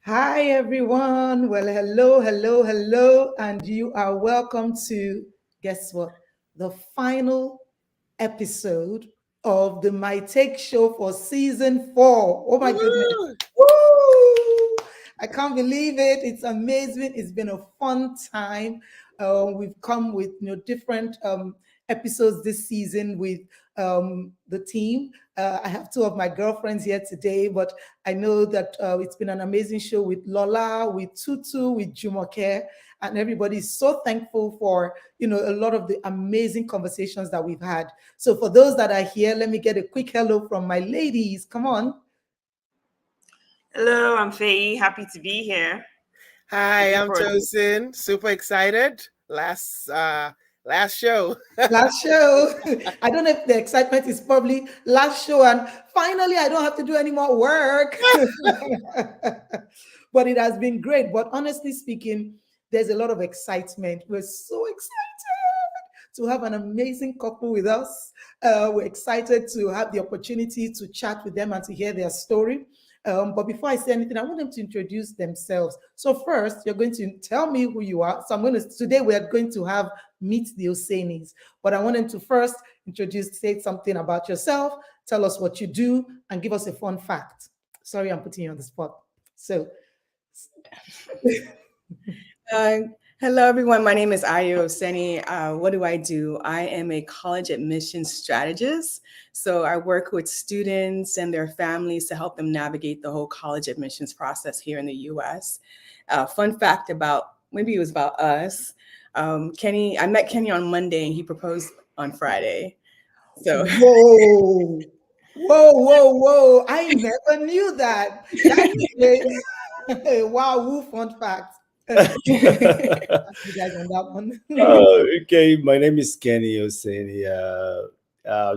Hi, everyone. Well, hello, hello, hello. And you are welcome to, guess what? The final episode of the My Take show for season 4. Oh, my goodness. Woo! Woo! I can't believe it. It's amazing. It's been a fun time. We've come with different episodes this season with the team. I have two of my girlfriends here today, but I know that it's been an amazing show with Lola, with Tutu, with Jumoke, and everybody is so thankful for a lot of the amazing conversations that we've had. So for those that are here, let me get a quick hello from my ladies. Come on. Hello, I'm Faye. Happy to be here. Hi, Looking I'm forward. Tosin. Super excited. Last show. Last show. I don't know if the excitement is probably last show, and finally I don't have to do any more work. But it has been great. But honestly speaking, there's a lot of excitement. We're so excited to have an amazing couple with us. We're excited to have the opportunity to chat with them and to hear their story. But before I say anything, I want them to introduce themselves. So first, you're going to tell me who you are. So today we are going to have Meet the Osenis. But I want them to first say something about yourself, tell us what you do, and give us a fun fact. Sorry, I'm putting you on the spot. So Uh, Hello, everyone. My name is Ayo Oseni. What do? I am a college admissions strategist. So I work with students and their families to help them navigate the whole college admissions process here in the U.S. Fun fact about, maybe it was about us. I met Kenny on Monday and he proposed on Friday. So whoa. Whoa, whoa, whoa. I never knew that. That is a wow, fun fact. You guys on that one. Okay, my name is Kenny Oseni.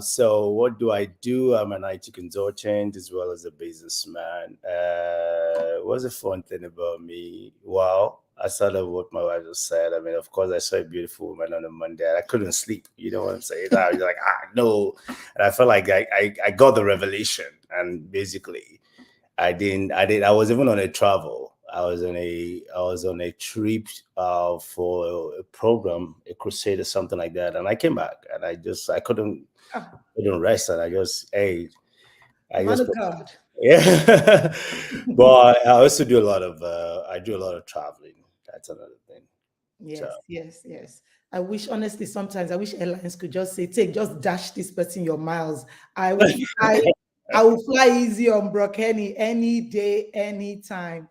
So, what do I do? I'm an IT consultant as well as a businessman. What's the fun thing about me? Wow, I started what my wife just said. I mean, of course, I saw a beautiful woman on a Monday. I couldn't sleep. You know what I'm saying? I was like, no. And I felt like I got the revelation. And basically, I was even on a travel. I was on a trip for a program, a crusade or something like that, and I came back and I couldn't rest, and I Man just of God. yeah. But I also do a lot of traveling. That's another thing. So Yes, yes, yes. I wish, honestly, sometimes I wish airlines could just say, just dash this person your miles. I will fly, I will fly easy on Brock any day, anytime.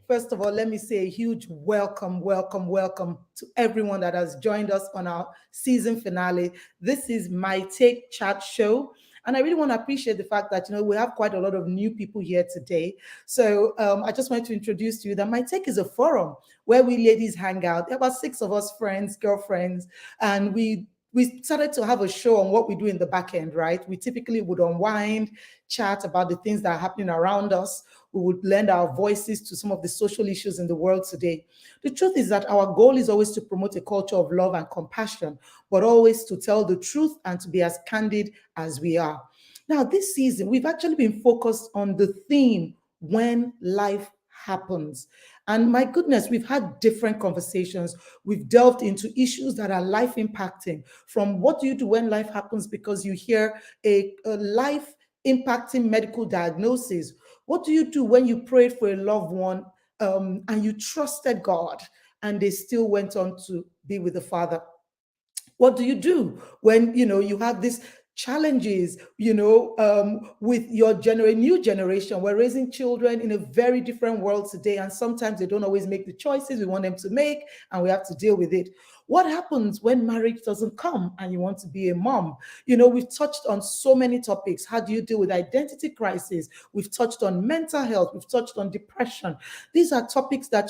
First of all, let me say a huge welcome, welcome, welcome to everyone that has joined us on our season finale. This is My Take Chat Show. And I really want to appreciate the fact that we have quite a lot of new people here today. So I just want to introduce to you that My Take is a forum where we ladies hang out. There are about 6 of us friends, girlfriends, and we started to have a show on what we do in the back end, right? We typically would unwind, chat about the things that are happening around us. We would lend our voices to some of the social issues in the world today. The truth is that our goal is always to promote a culture of love and compassion, but always to tell the truth and to be as candid as we are. Now, this season, we've actually been focused on the theme, when life happens. And my goodness, we've had different conversations. We've delved into issues that are life impacting, from what do you do when life happens because you hear a life impacting medical diagnosis. What do you do when you prayed for a loved one and you trusted God and they still went on to be with the Father? What do you do when you have these challenges with your new generation? We're raising children in a very different world today, and sometimes they don't always make the choices we want them to make, and we have to deal with it. What happens when marriage doesn't come and you want to be a mom? We've touched on so many topics. How do you deal with identity crisis? We've touched on mental health. We've touched on depression. These are topics that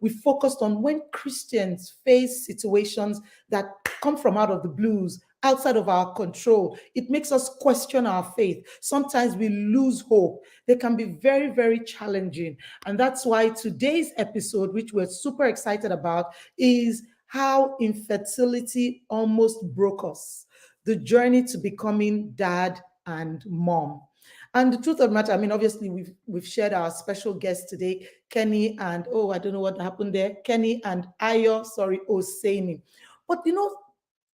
we focused on when Christians face situations that come from out of the blues, outside of our control. It makes us question our faith. Sometimes we lose hope. They can be very, very challenging. And that's why today's episode, which we're super excited about, is how infertility almost broke us. The journey to becoming dad and mom. And the truth of the matter, I mean, obviously we've shared our special guest today, Kenny and I don't know what happened there, Kenny and Oseni. But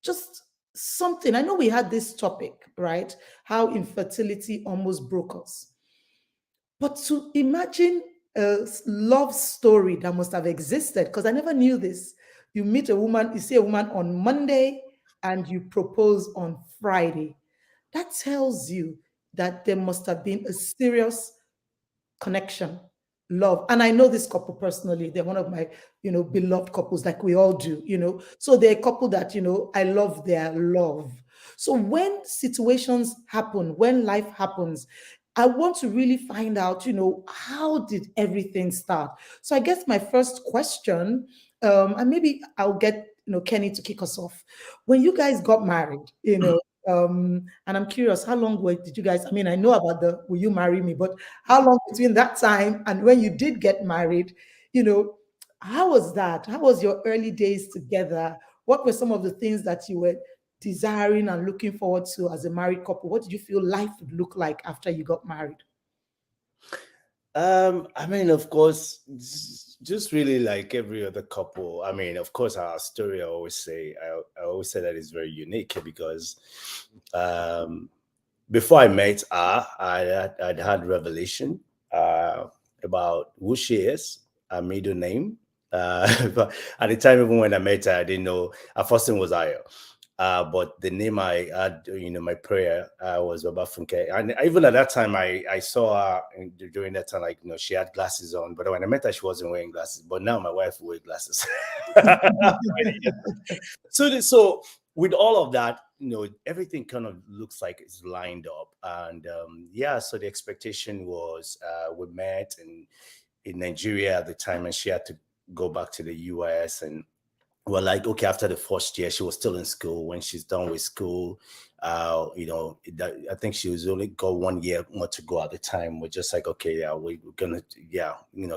just something. I know we had this topic, right? How infertility almost broke us. But to imagine a love story that must have existed, because I never knew this. You meet a woman, you see a woman on Monday, and you propose on Friday. That tells you that there must have been a serious connection, love. And I know this couple personally. They're one of my, beloved couples, like we all do, So they're a couple that, I love their love. So when situations happen, when life happens, I want to really find out, how did everything start? So I guess my first question, and maybe I'll get, Kenny to kick us off. When you guys got married, and I'm curious, how long did you guys, I mean, I know about the will you marry me, but how long between that time and when you did get married, how was that? How was your early days together? What were some of the things that you were desiring and looking forward to as a married couple? What did you feel life would look like after you got married? I mean, of course, just really like every other couple. I mean, of course, our story, I always say that is very unique because before I met her, I'd had revelation about who she is, her middle name. But at the time, even when I met her, I didn't know. Her first name was Ayo. But the name I had, my prayer was Baba Funke. And even at that time, I saw her during that time, like, she had glasses on. But when I met her, she wasn't wearing glasses. But now my wife wears glasses. So with all of that, everything kind of looks like it's lined up. And so the expectation was we met in Nigeria at the time, and she had to go back to the US. And we're like, okay, after the first year, she was still in school. When she's done with school, I think she was only got 1 year more to go at the time. We're just like, okay, yeah, we're gonna,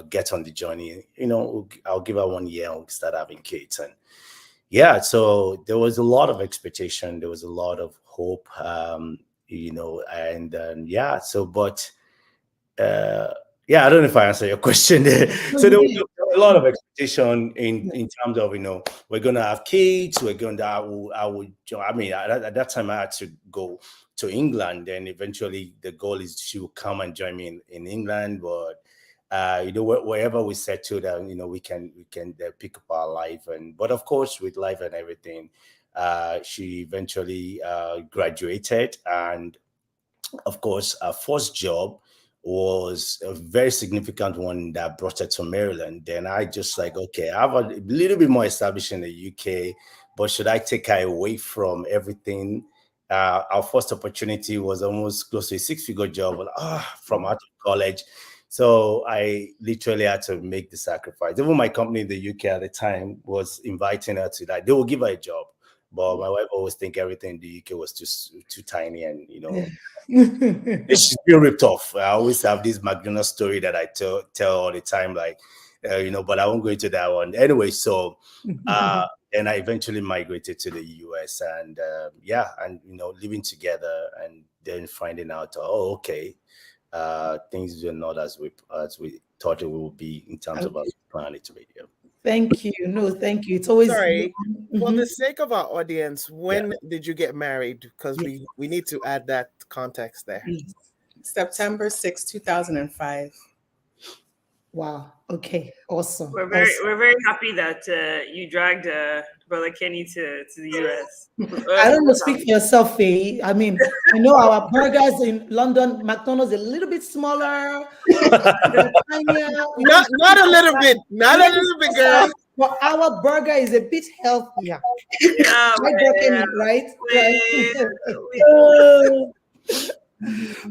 get on the journey. I'll give her 1 year and we'll start having kids. And so there was a lot of expectation. There was a lot of hope, I don't know if I answer your question there. So there was a lot of expectation in terms of, we're going to have kids. We're going to, at that time I had to go to England, and eventually the goal is she will come and join me in England. But, wherever we settle down, we can pick up our life. But of course, with life and everything, she eventually graduated. And of course, our first job was a very significant one that brought her to Maryland. Then I just like, okay, I have a little bit more established in the UK, but should I take her away from everything? Our first opportunity was almost close to a 6-figure job from out of college. So I literally had to make the sacrifice. Even my company in the UK at the time was inviting her to that. They will give her a job. But my wife always think everything in the UK was too tiny, and she's been ripped off. I always have this McDonald's story that I tell all the time, like but I won't go into that one anyway. So then I eventually migrated to the US, and living together, and then finding out, things were not as we thought it would be in terms of us planning to be. Thank you. No, thank you. It's always sorry. For the sake of our audience, when did you get married? Because we need to add that context there. September 6, 2005. Wow. Okay. Awesome. We're very happy that you dragged Brother Kenny to the US. I don't know, speak for yourself, Faye. I mean, I know our burgers in London, McDonald's a little bit smaller. Tinier, not a little bit, girl. But our burger is a bit healthier. Right?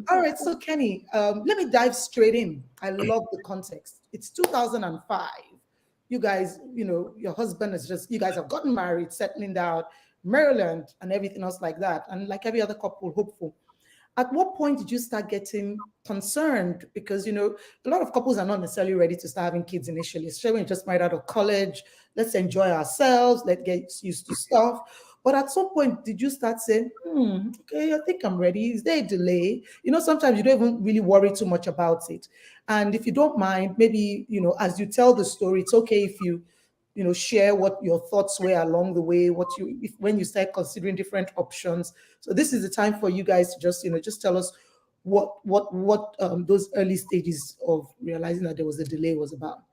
All right, so Kenny, let me dive straight in. I love the context. It's 2005. You guys, your husband is you guys have gotten married, settling down, Maryland, and everything else like that. And like every other couple, hopeful. At what point did you start getting concerned? Because, a lot of couples are not necessarily ready to start having kids initially, especially when you just married out of college. Let's enjoy ourselves. Let's get used to stuff. But at some point, did you start saying, okay, I think I'm ready? Is there a delay? Sometimes you don't even really worry too much about it. And if you don't mind, maybe, as you tell the story, it's okay if you share what your thoughts were along the way, when you start considering different options. So this is the time for you guys to just tell us what those early stages of realizing that there was a delay was about.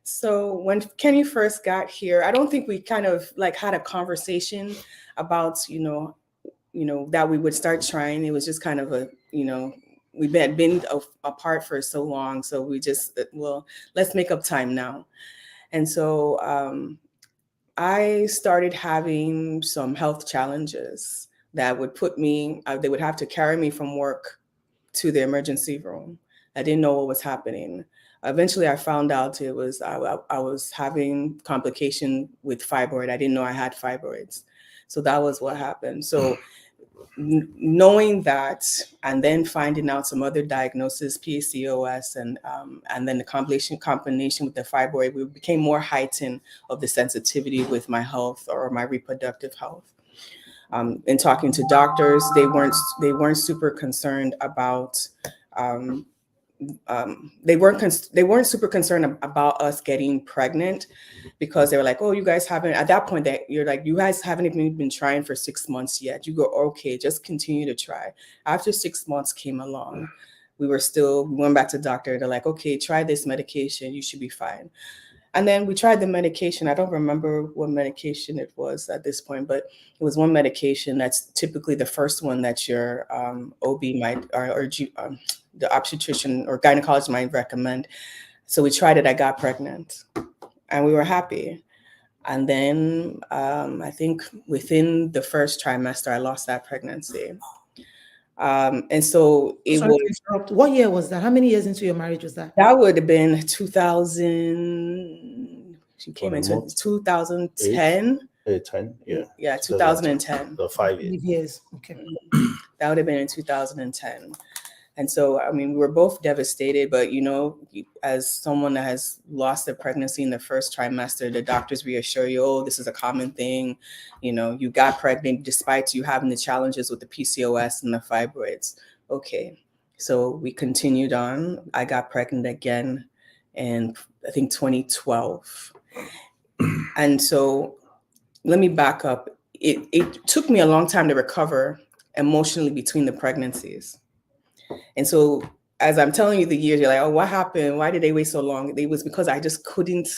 So when Kenny first got here, I don't think we kind of like had a conversation about, that we would start trying. It was just kind of we had been apart for so long. So we just, well, let's make up time now. And so I started having some health challenges that would put me, they would have to carry me from work to the emergency room. I didn't know what was happening. Eventually, I found out I was having complication with fibroid. I didn't know I had fibroids. So that was what happened. So knowing that, and then finding out some other diagnosis, PCOS, and then the combination with the fibroid, we became more heightened of the sensitivity with my health or my reproductive health. In talking to doctors, they weren't super concerned about. They weren't super concerned about us getting pregnant, because they were like, oh, you guys haven't, at that point, that you're like, you guys haven't even been trying for 6 months yet. You go, okay, just continue to try. After 6 months came along, we went back to the doctor. They're like, okay, try this medication. You should be fine. And then we tried the medication. I don't remember what medication it was at this point, but it was one medication that's typically the first one that your OB might, or the obstetrician or gynecologist might recommend. So we tried it. I got pregnant, and we were happy. And then I think within the first trimester, I lost that pregnancy. And so what year was that? How many years into your marriage was that? That would have been 2000. She came into 2010. 10, yeah. Yeah, 2010. So 5 years. 5 years. Okay. That would have been in 2010. And so, I mean, we were both devastated, but, as someone that has lost a pregnancy in the first trimester, the doctors reassure you, oh, this is a common thing. You got pregnant despite you having the challenges with the PCOS and the fibroids. Okay. So we continued on. I got pregnant again in, I think, 2012. And so let me back up. It took me a long time to recover emotionally between the pregnancies. And so as I'm telling you the years, you're like, oh, what happened? Why did they wait so long? It was because I just couldn't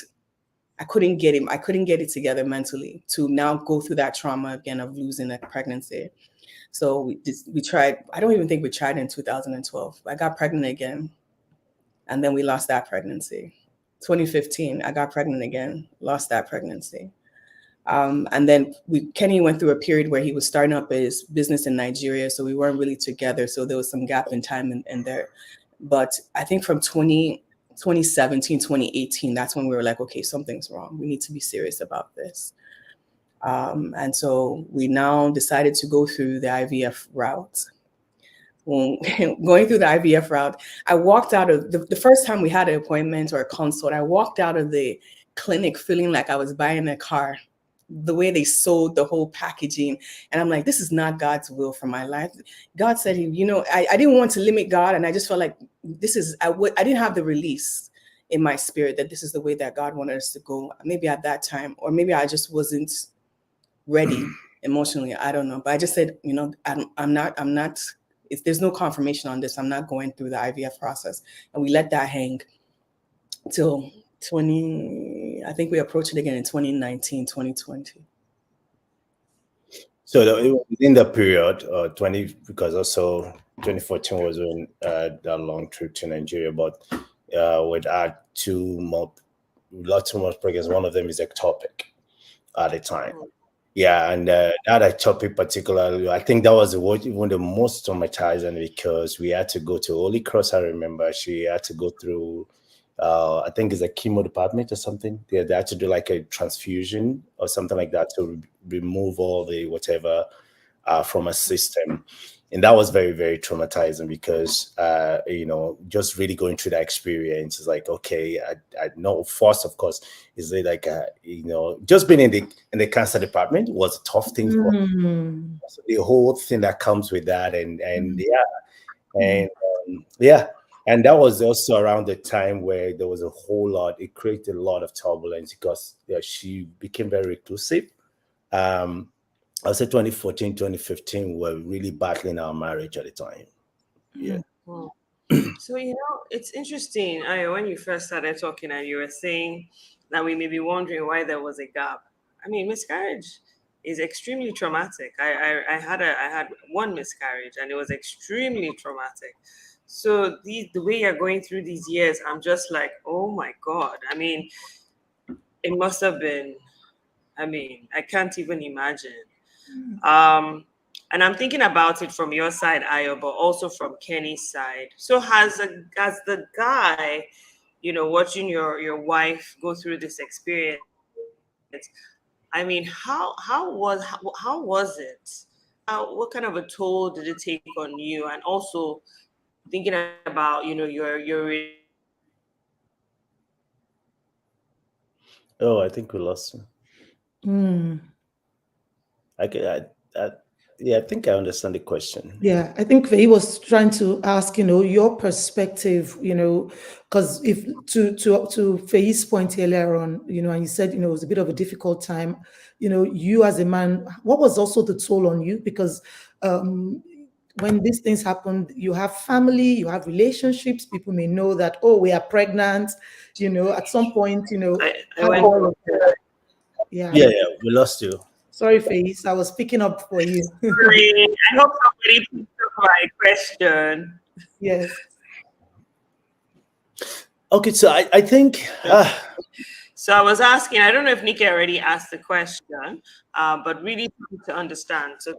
get it. I couldn't get it together mentally to now go through that trauma again of losing a pregnancy. So we tried. I don't even think we tried in 2012. I got pregnant again, and then we lost that pregnancy. 2015, I got pregnant again, lost that pregnancy. And then Kenny went through a period where he was starting up his business in Nigeria, so we weren't really together. So there was some gap in time in there. But I think from 2017, 2018, that's when we were like, okay, something's wrong. We need to be serious about this. And so we now decided to go through the IVF route. When going through the IVF route, I walked out of the first time we had an appointment or a consult, I walked out of the clinic feeling like I was buying a car. The way they sold the whole packaging. And I'm like, this is not God's will for my life. God said, I didn't want to limit God. And I just felt like I didn't have the release in my spirit that this is the way that God wanted us to go. Maybe at that time, or maybe I just wasn't ready emotionally. I don't know. But I just said, I'm not, if there's no confirmation on this, I'm not going through the IVF process. And we let that hang till I think we approached it again in 2019, 2020. So in the period, because also 2014 was when that long trip to Nigeria, but with our lots of more pregnancies. One of them is ectopic at the time. Yeah, and that ectopic particularly, I think that was even the most traumatizing, because we had to go to Holy Cross. I remember she had to go through I think it's a chemo department or something. They had to do like a transfusion or something like that to remove all the whatever from a system. And that was very, very traumatizing because, just really going through that experience is like, okay, I know first, of course, is it like, just being in the cancer department was a tough thing for Mm. so the whole thing that comes with that. And Mm. yeah. And that was also around the time where there was a whole lot, it created a lot of turbulence because she became very reclusive. I would say 2014, 2015, we were really battling our marriage at the time. Yeah. Wow. So, it's interesting. When you first started talking and you were saying that we may be wondering why there was a gap. I mean, miscarriage is extremely traumatic. I had one miscarriage and it was extremely traumatic. So the way you're going through these years, I'm just like, oh my God. I mean, it must have been, I can't even imagine. Um, and I'm thinking about it from your side, Ayo, but also from Kenny's side. So has the guy, watching your wife go through this experience, I mean, how was it? What kind of a toll did it take on you? And also thinking about, your Oh, I think we lost him. Mm. I, could- I, yeah, I think I understand the question. Yeah, I think he was trying to ask, your perspective, because if to Faye's point earlier on, and you said, it was a bit of a difficult time, you as a man, what was also the toll on you? Because when these things happen, you have family, you have relationships, people may know that, oh, we are pregnant, at some point, I how went all of that. Yeah. Yeah, we lost you. Sorry, Faye, I was picking up for you. sorry. I hope somebody picked up my question. Yes. Okay, so I think So I was asking, I don't know if Nikki already asked the question, but really to understand. So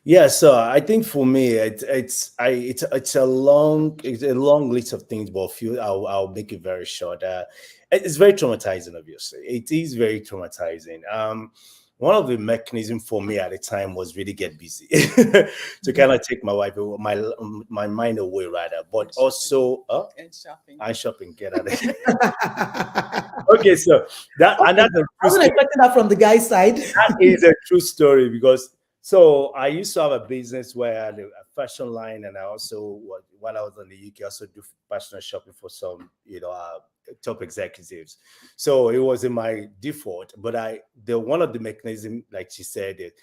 yeah, so I think for me it's a long list of things, but a few I'll make it very short. It's very traumatizing, obviously. It is very traumatizing. One of the mechanisms for me at the time was really get busy to kind of take my wife my mind away rather, but also and shopping, get out of here. Okay, so that and that's a I wasn't expecting that from the guy's side. that is a true story because so I used to have a business where I had a fashion line, and I also while I was in the UK, also do fashion shopping for some top executives. So it was in my default, but the one of the mechanism, like she said, it.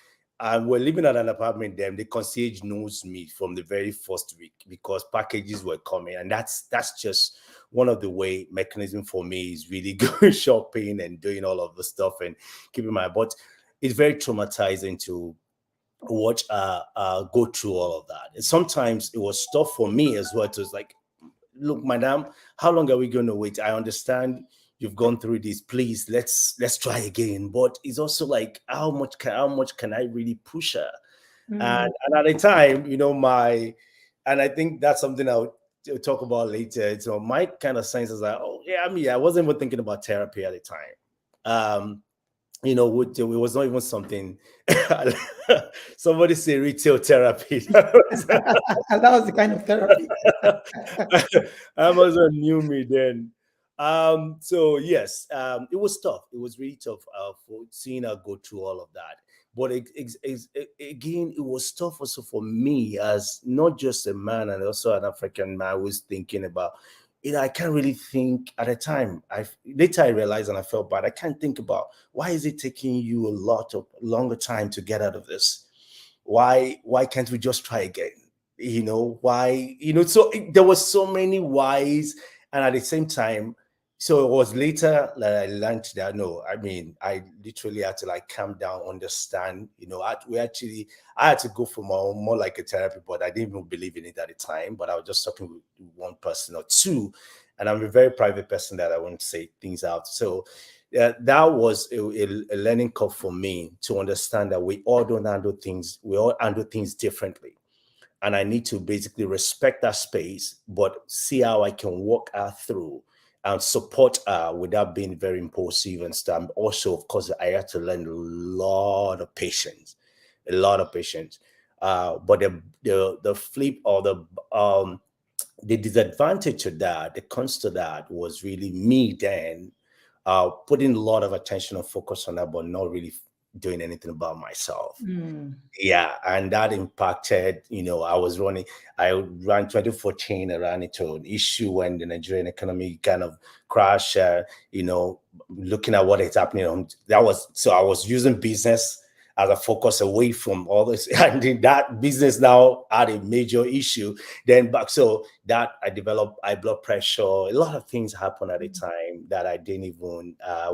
We're living at an apartment. Then the concierge knows me from the very first week because packages were coming, and that's just one of the way mechanism for me is really going shopping and doing all of the stuff and keeping my but it's very traumatizing to watch go through all of that. And sometimes it was tough for me as well. It was like, look, madam, how long are we going to wait? I understand you've gone through this. Please, let's try again. But it's also like how much can I really push her? And at the time, and I think that's something I'll talk about later. So my kind of sense is like, oh yeah, I wasn't even thinking about therapy at the time. Um, it was not even something. Somebody say retail therapy. That was the kind of therapy. Amazon knew me then. So yes, it was tough. It was really tough for seeing her go through all of that. But again, it was tough also for me as not just a man and also an African man. I was thinking about, I can't really think at a time. Later I realized and I felt bad. I can't think about why is it taking you a lot of longer time to get out of this? Why can't we just try again? Why, so there was so many whys, and at the same time, so it was later that I learned that no, I literally had to like calm down, understand, I had to go for more like a therapy, but I didn't even believe in it at the time, but I was just talking with one person or two, and I'm a very private person that I won't say things out. So that was a learning curve for me to understand that we all handle things differently. And I need to basically respect that space, but see how I can walk her through and support her without being very impulsive and stuff. Also, of course, I had to learn a lot of patience a lot of patients. But the flip or the disadvantage to that, the cons to that was really me then putting a lot of attention and focus on that, but not really doing anything about myself. Yeah, and that impacted, I ran 2014, I ran into an issue when the Nigerian economy kind of crashed, looking at what is happening. I was using business as a focus away from all this. And then that business now had a major issue. Then back, so that I developed high blood pressure. A lot of things happened at the time that I didn't even, I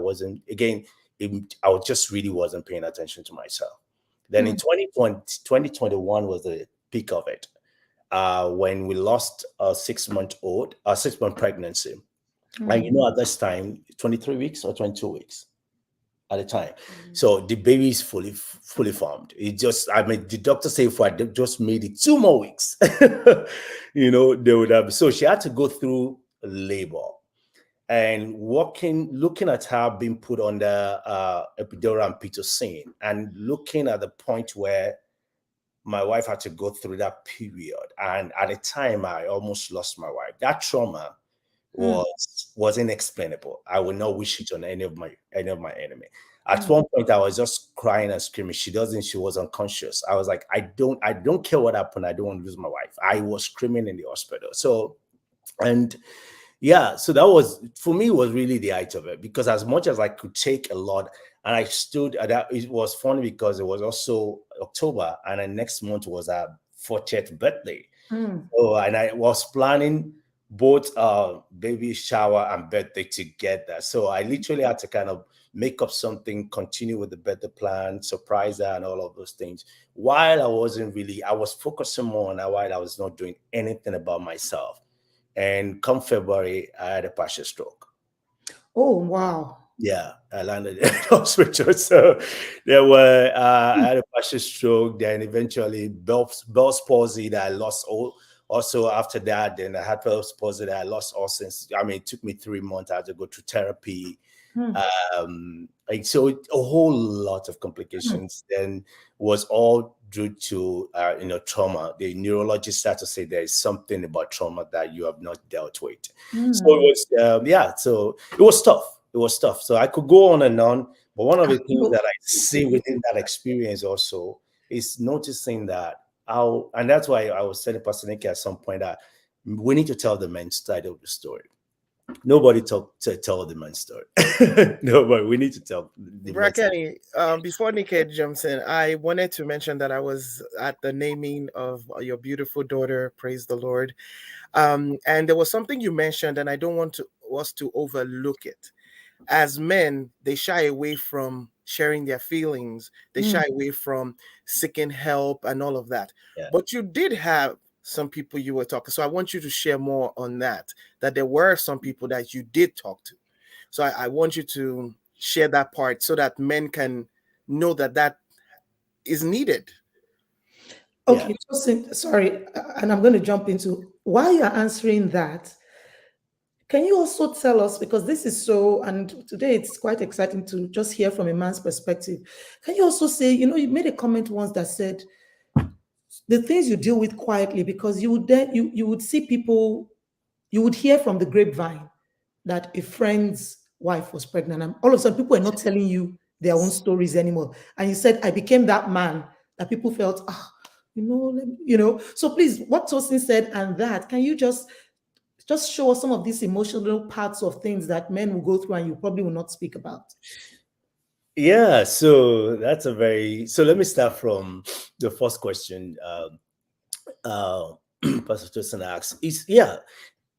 just really wasn't paying attention to myself. Then in 2021 was the peak of it, when we lost a 6-month pregnancy. And at this time, 23 weeks or 22 weeks at a time. So the baby is fully formed. The doctor said if I just made it 2 more weeks, they would have. So she had to go through labor. And looking at her being put under epidural and pitocin, and looking at the point where my wife had to go through that period. And at the time, I almost lost my wife. That trauma was inexplainable. I would not wish it on any of my enemy. At one point, I was just crying and screaming. She was unconscious. I was like, I don't care what happened. I don't want to lose my wife. I was screaming in the hospital. So that was, for me, was really the height of it, because as much as I could take a lot, and I stood at that, it was funny because it was also October, and the next month was our 40th birthday. So, and I was planning both baby shower and birthday together. So I literally had to kind of make up something, continue with the birthday plan, surprise her, and all of those things. While I was focusing more on that, while I was not doing anything about myself. And come February, I had a partial stroke. Oh, wow. Yeah, I landed in the hospital. So I had a partial stroke. Then eventually Bell's palsy that I lost also after that. Then I had Bell's palsy that I lost all since. It took me 3 months. I had to go through therapy. So a whole lot of complications. Then was all due to trauma. The neurologist had to say there is something about trauma that you have not dealt with. So it was so it was tough. It was tough. So I could go on and on, but one of the things that I see within that experience also is noticing that and that's why I was telling Pastor Nikki at some point that we need to tell the men's side of the story. Nobody tell the man's story. Nobody. We need to tell the man's story. Before Nikki jumps in, I wanted to mention that I was at the naming of your beautiful daughter. Praise the Lord. And there was something you mentioned, and I don't want us to overlook it. As men, they shy away from sharing their feelings. They shy away from seeking help and all of that. Yeah. But you did have some people you were talking. So I want you to share more on that there were some people that you did talk to. So I want you to share that part so that men can know that is needed. Okay, sorry. And I'm going to jump into, while you're answering that, can you also tell us, because this is and today it's quite exciting to just hear from a man's perspective. Can you also say, you made a comment once that said the things you deal with quietly, because you would see people, you would hear from the grapevine that a friend's wife was pregnant, and all of a sudden people are not telling you their own stories anymore. And you said, I became that man that people felt, So please, what Tosin said and that, can you just show us some of these emotional parts of things that men will go through and you probably will not speak about? Yeah, so that's so let me start from the first question Pastor Tosin asked.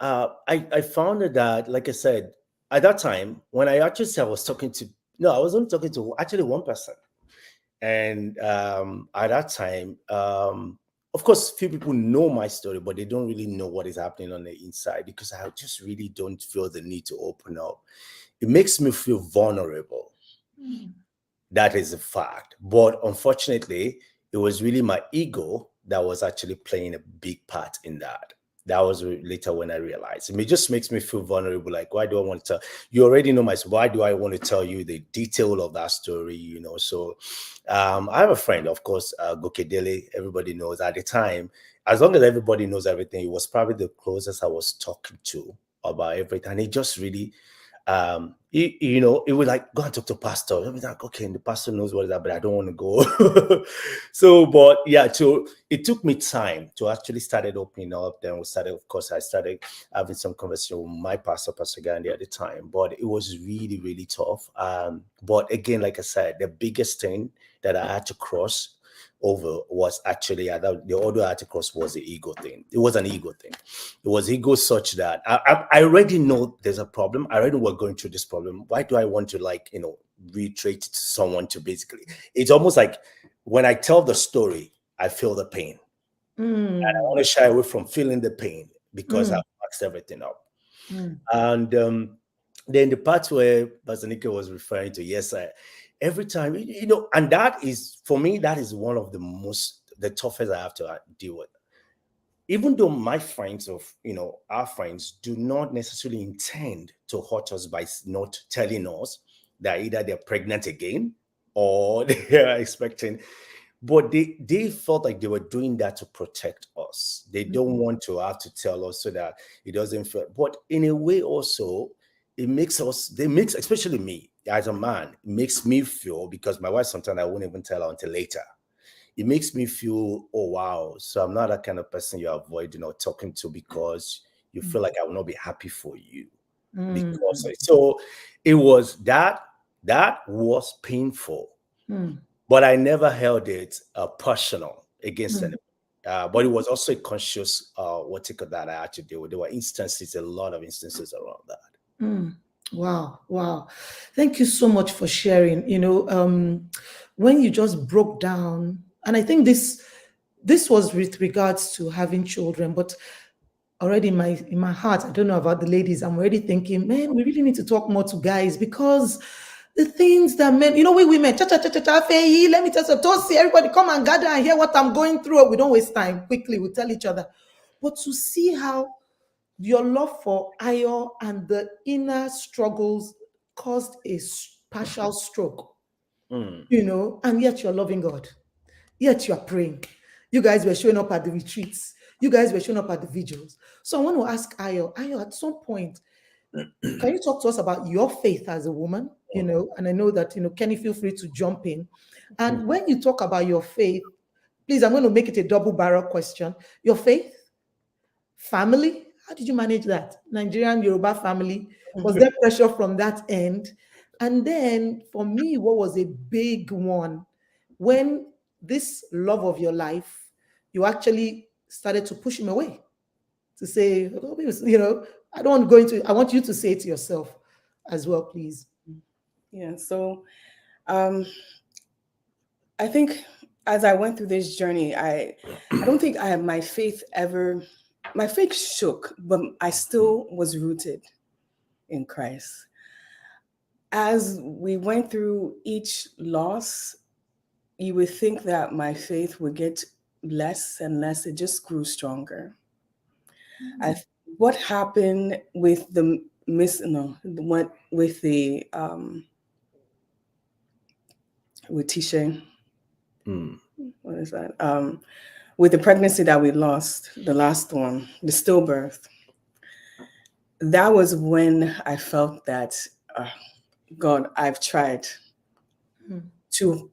I found that, like I said, at that time, when I actually said I was talking to, I was only talking to actually one person. And at that time, of course, few people know my story, but they don't really know what is happening on the inside, because I just really don't feel the need to open up. It makes me feel vulnerable. That is a fact. But unfortunately, it was really my ego that was actually playing a big part in that. That was later when I realized. It just makes me feel vulnerable. Like, why do I want to tell you? Already know my. Why do I want to tell you the detail of that story? You know. So, I have a friend, of course, Gokedele. Everybody knows at the time. As long as everybody knows everything, it was probably the closest I was talking to about everything. And it just really, you know, it would like go and talk to pastor. I was like, okay, and the pastor knows what is that, but I don't want to go. So, but yeah, so it took me time to actually started opening up. Then we started, of course, I started having some conversation with my pastor, Pastor Gandhi at the time, but it was really, really tough. But again, like I said, the biggest thing that I had to cross over was actually the order I had to cross was the ego thing. It was an ego thing. It was ego such that I already know there's a problem. I already know we're going through this problem. Why do I want to reiterate it to someone to basically? It's almost like when I tell the story, I feel the pain. And I want to shy away from feeling the pain because I've maxed everything up. And then the part where Basanika was referring to, yes, every time, and that is, for me, that is one of the toughest I have to deal with. Even though my friends our friends do not necessarily intend to hurt us by not telling us that either they're pregnant again or they are expecting, but they felt like they were doing that to protect us. They don't want to have to tell us so that it doesn't feel, but in a way also, especially me as a man, it makes me feel, because my wife sometimes I won't even tell her until later. It makes me feel, oh wow, so I'm not that kind of person you're avoiding or talking to because you feel like I will not be happy for you. Because so it was that was painful, but I never held it personal against anyone. But it was also a conscious that I had to deal with. There were instances, a lot of instances around that. Wow. Thank you so much for sharing. When you just broke down, and I think this was with regards to having children, but already in my heart, I don't know about the ladies, I'm already thinking, man, we really need to talk more to guys, because the things that men, we women, let me tell you, don't see everybody come and gather and hear what I'm going through. We don't waste time. Quickly, we tell each other. But to see how your love for Ayo and the inner struggles caused a partial stroke, and yet you're loving God. Yet you're praying. You guys were showing up at the retreats. You guys were showing up at the vigils. So I want to ask Ayo, at some point, can you talk to us about your faith as a woman? And I know that, Kenny, feel free to jump in. And when you talk about your faith, please, I'm going to make it a double barrel question. Your faith, family, how did you manage that? Nigerian Yoruba family, was there pressure from that end? And then for me, what was a big one, when this love of your life, you actually started to push him away, to say, I don't want to go into it. I want you to say it to yourself as well, please. Yeah, so I think as I went through this journey, I don't think my faith shook, but I still was rooted in Christ. As we went through each loss, you would think that my faith would get less and less. It just grew stronger. What happened with with Tisha? What is that? With the pregnancy that we lost, the last one, the stillbirth. That was when I felt that, God, I've tried to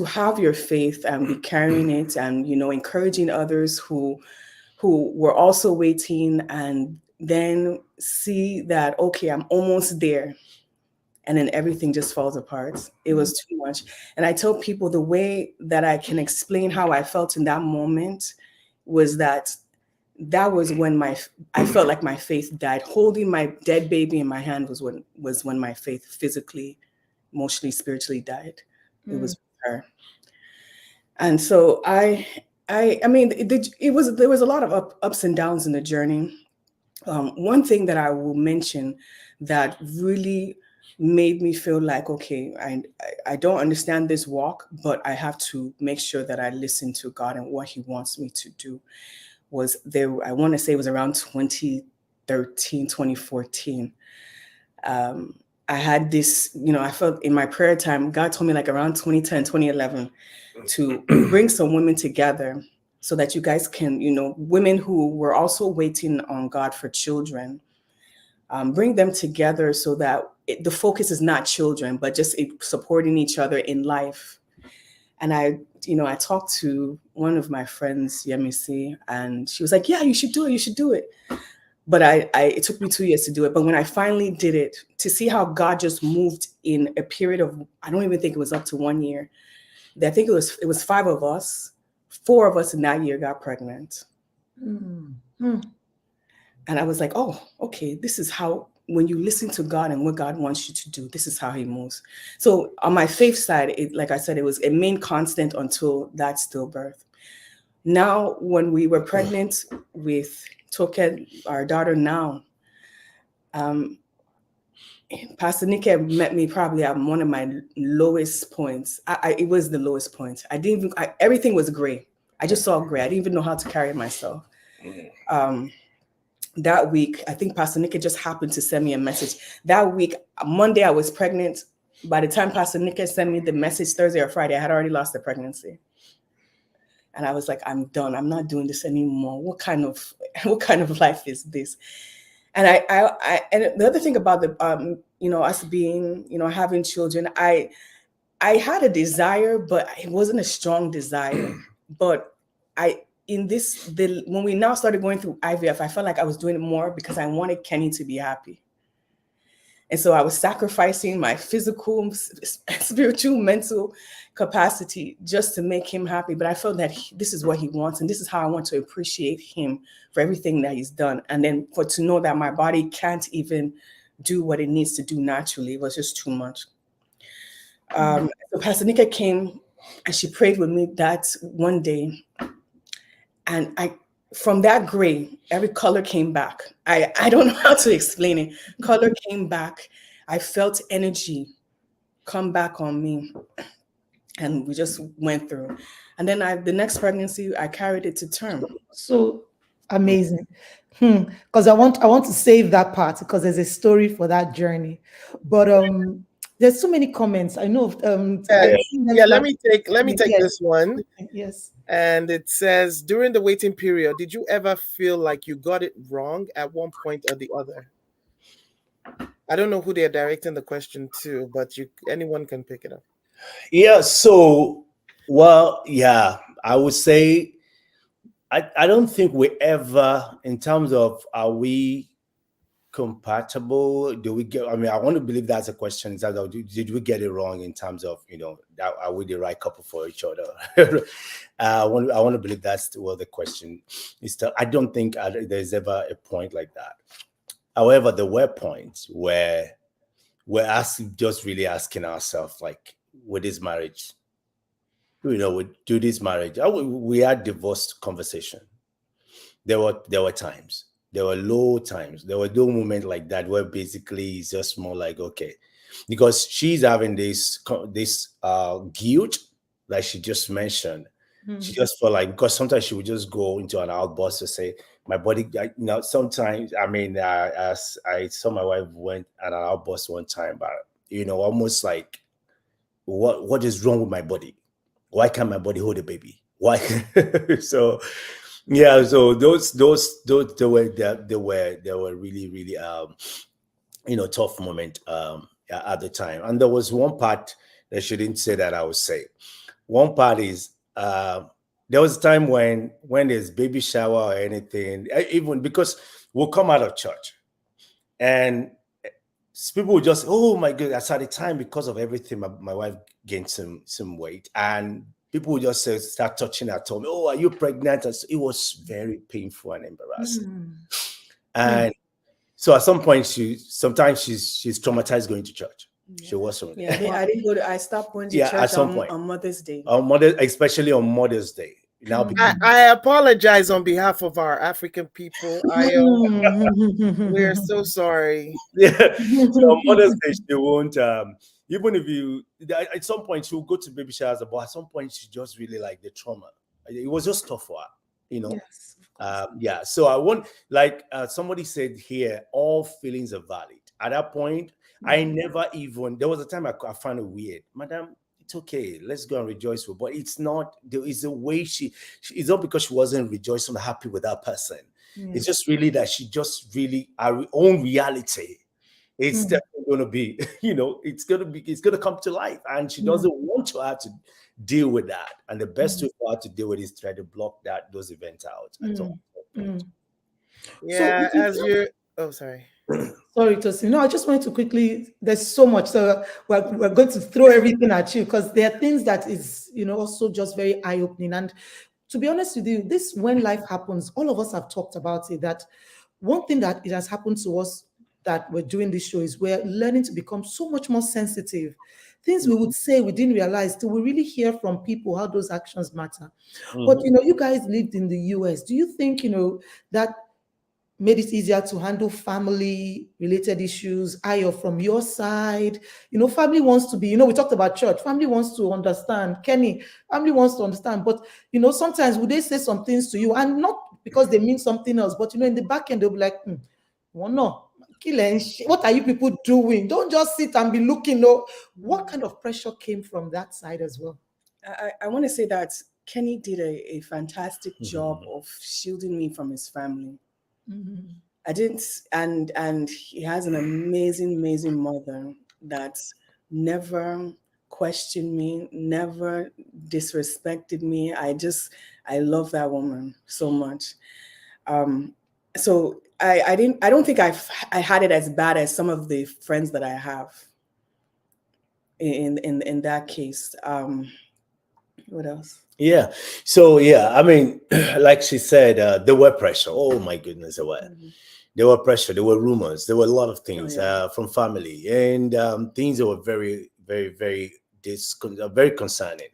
have your faith and be carrying it, and encouraging others who were also waiting, and then see that, okay, I'm almost there, and then everything just falls apart. It was too much. And I tell people the way that I can explain how I felt in that moment was that was when I felt like my faith died. Holding my dead baby in my hand was when my faith physically, emotionally, spiritually died. It was her. And so I mean, there was a lot of ups and downs in the journey. One thing that I will mention that really made me feel like, okay, I don't understand this walk, but I have to make sure that I listen to God and what He wants me to do, was there. I want to say it was around 2013, 2014. I had this, I felt in my prayer time, God told me like around 2010, 2011 to bring some women together so that you guys can, women who were also waiting on God for children, bring them together so that the focus is not children, but just supporting each other in life. And I talked to one of my friends, Yemisi, and she was like, yeah, you should do it. You should do it. But it took me 2 years to do it. But when I finally did it, to see how God just moved in a period of, I don't even think it was up to 1 year. I think it was 5 of us. 4 of us in that year got pregnant. Mm-hmm. And I was like, oh, okay, this is how, when you listen to God and what God wants you to do, this is how he moves. So on my faith side, like I said, it was a main constant until that stillbirth. Now, when we were pregnant with Toket, our daughter now, Pastor Nika met me probably at one of my lowest points. It was the lowest point. Everything was gray. I just saw gray. I didn't even know how to carry myself. That week, I think Pastor Nika just happened to send me a message. That week, Monday, I was pregnant. By the time Pastor Nika sent me the message Thursday or Friday, I had already lost the pregnancy. And I was like, I'm done. I'm not doing this anymore. What kind of life is this? And and the other thing about the us being, having children, I had a desire, but it wasn't a strong desire. But when we now started going through IVF, I felt like I was doing it more because I wanted Kenny to be happy. And so I was sacrificing my physical, spiritual, mental capacity just to make him happy. But I felt that this is what he wants. And this is how I want to appreciate him for everything that he's done. And then to know that my body can't even do what it needs to do naturally was just too much. So Pastor Nika came and she prayed with me that one day. And from that gray, every color came back. I don't know how to explain it. Color came back. I felt energy come back on me. And we just went through. And then the next pregnancy, I carried it to term. So amazing. Because I want to save that part because there's a story for that journey. But there's so many comments. I know. Let me take Yes. this one. Yes. And it says, during the waiting period, did you ever feel like you got it wrong at one point or the other? I don't know who they're directing the question to, but anyone can pick it up. Yeah. So, I would say I don't think we ever, in terms of are we compatible? Do we get? I mean, I want to believe that's a question. In terms of, did we get it wrong in terms of that are we the right couple for each other? I want to believe that's what the question is. I don't think there's ever a point like that. However, there were points where we're just really asking ourselves, like, with this marriage, we do this marriage. We had divorce conversation. There were times. There were low times. There were no moments like that where basically it's just more like, okay, because she's having this guilt that she just mentioned. She just felt like, because sometimes she would just go into an outburst to say, my body, sometimes, as I saw my wife went at an outburst one time, but, almost like, what is wrong with my body? Why can't my body hold a baby? Why? So, yeah, so those they were really, really tough moment at the time. And there was one part that she didn't say that I would say. One part is there was a time when there's baby shower or anything, even because we'll come out of church and people would just, oh my goodness, at the time, because of everything, my wife gained some weight, and people would just start touching her, told me, oh, are you pregnant? And so it was very painful and embarrassing. And so at some point, sometimes she's traumatized going to church. Yeah. She was from I didn't go to. I stopped going to church at some point on Mother's Day. Especially on Mother's Day. Now, I apologize on behalf of our African people. We're so sorry. Yeah. So Mother's Day, she won't. Even if at some point she'll go to baby showers, but at some point she just really like the trauma. It was just tough for her, Yes, of Yeah, so I want, like somebody said here, all feelings are valid. At that point, I never even, there was a time I found it weird. Madam, it's okay, let's go and rejoice with, but it's not, there is a way it's not because she wasn't rejoicing or happy with that person. It's just really that she just really, our own reality, it's definitely going to be, it's going to come to life, and she doesn't want to have to deal with that. And the best way for her to deal with it is try to block those events out at all. So, Yeah, as you. Oh, sorry. sorry, Tosin. No, I just wanted to quickly. There's so much, so we're going to throw everything at you because there are things that is, also just very eye opening. And to be honest with you, this when life happens, all of us have talked about it. That one thing that it has happened to us that we're doing this show is we're learning to become so much more sensitive. Things we would say we didn't realize till we really hear from people how those actions matter. But you guys lived in the US. Do you think that made it easier to handle family related issues? Are from your side? Family wants to be, we talked about church. Family wants to understand. Kenny, family wants to understand. But, sometimes would they say some things to you and not because they mean something else, but, in the back end, they'll be like, well, no, what are you people doing? Don't just sit and be looking. No, what kind of pressure came from that side as well? I want to say that Kenny did a fantastic job of shielding me from his family. I didn't, and he has an amazing mother that never questioned me, never disrespected me. I love that woman so much. So I don't think I had it as bad as some of the friends that I have in that case. What else? Yeah. So I mean, like she said, there were pressure. Oh my goodness, there were pressure. There were rumors. There were a lot of things from family, and things that were very, very, very very concerning.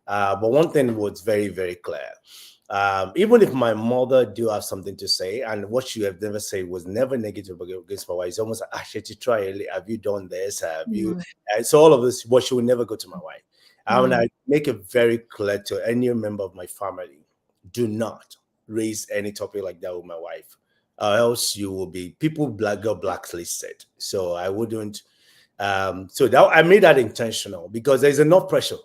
But one thing was very, very clear. Even if my mother do have something to say, and what she have never said was never negative against my wife, it's almost like, should you try? Have you done this? Have you? So all of this, but she would never go to my wife. And I make it very clear to any member of my family: do not raise any topic like that with my wife, or else you will be blacklisted. So I wouldn't. So that I made that intentional because there's enough pressure.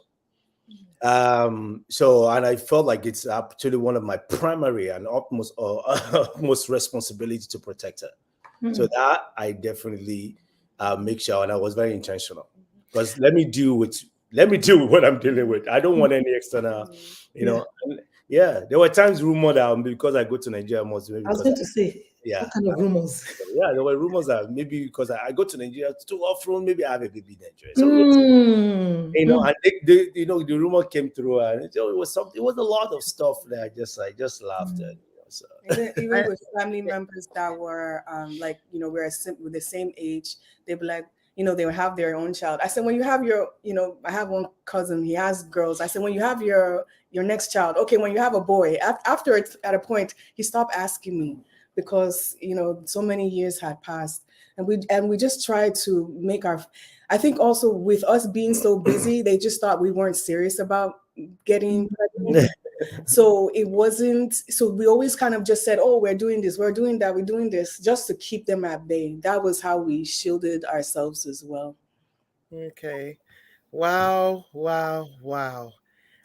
So, and I felt like it's actually one of my primary and utmost responsibility to protect her. So that I definitely make sure, and I was very intentional because let me deal with what I'm dealing with. I don't want any external, and, there were times rumored that because I go to Nigeria most. I was going to say, what kind of rumors? Yeah, there were rumors that maybe because I go to Nigeria too often, maybe I have a baby in Nigeria. So and the rumor came through, and it was something. It was a lot of stuff that I just laughed at. So. Even with family members that were we're with the same age, they'd be like, they would have their own child. I said, when you have your, I have one cousin, he has girls. I said, when you have your next child, okay, when you have a boy, after it's at a point, he stopped asking me because, so many years had passed. And we just tried to make I think also with us being so busy, they just thought we weren't serious about getting pregnant. So it wasn't, so we always kind of just said, oh, we're doing this, we're doing that, we're doing this, just to keep them at bay. That was how we shielded ourselves as well. Okay. Wow.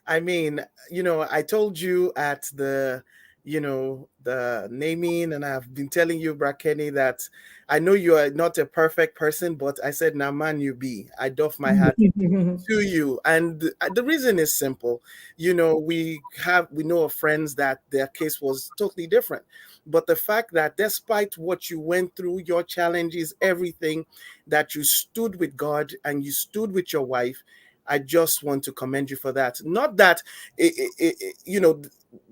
I mean, I told you at the naming, and I've been telling you, Brakeni, that I know you are not a perfect person, but I said, now man, you be. I doff my hat to you. And the reason is simple. We know of friends that their case was totally different. But the fact that despite what you went through, your challenges, everything, that you stood with God and you stood with your wife, I just want to commend you for that. Not that,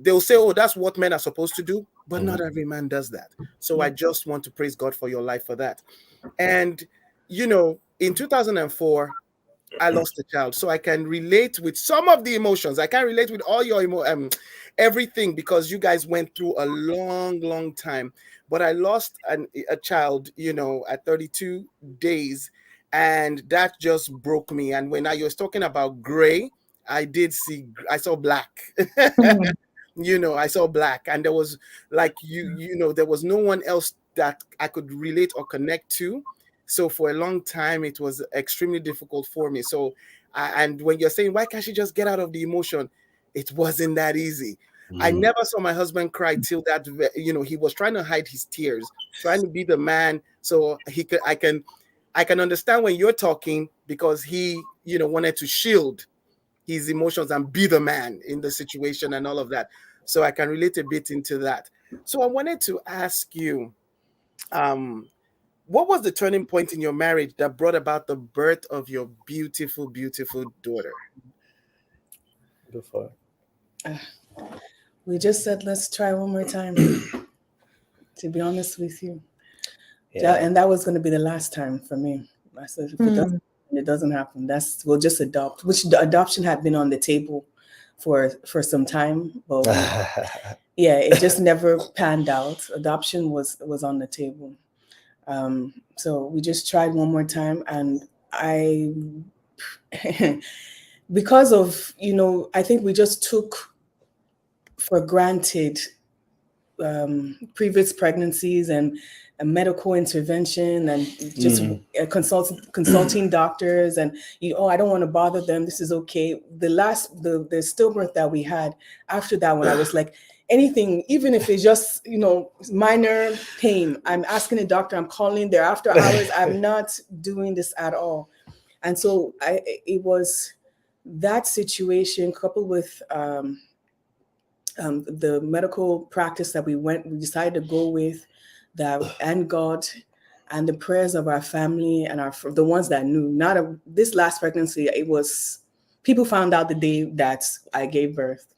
they'll say, oh, that's what men are supposed to do, but not every man does that. So I just want to praise God for your life for that. And, in 2004, I lost a child, so I can relate with some of the emotions. I can't relate with all your everything, because you guys went through a long time. But I lost a child, at 32 days, and that just broke me. And when I was talking about gray, I saw black. I saw black, and there was like there was no one else that I could relate or connect to. So for a long time, it was extremely difficult for me. So, and when you're saying, why can't she just get out of the emotion? It wasn't that easy. I never saw my husband cry till that, he was trying to hide his tears, trying to be the man. So I can understand when you're talking, because he, wanted to shield his emotions and be the man in the situation and all of that. So I can relate a bit into that. So I wanted to ask you, what was the turning point in your marriage that brought about the birth of your beautiful, beautiful daughter? Before. We just said, let's try one more time, to be honest with you. And that was going to be the last time for me. I said, if it doesn't happen, we'll just adopt, which the adoption had been on the table for some time. But it just never panned out. Adoption was on the table. So we just tried one more time. And because of, I think we just took for granted previous pregnancies and medical intervention and just consulting doctors and I don't want to bother them, this is okay. The stillbirth that we had after that one, I was like, anything, even if it's just minor pain, I'm asking the doctor, I'm calling there after hours, I'm not doing this at all. And so it was that situation coupled with the medical practice that we decided to go with, and God and the prayers of our family and the ones that knew. This last pregnancy, it was, people found out the day that I gave birth.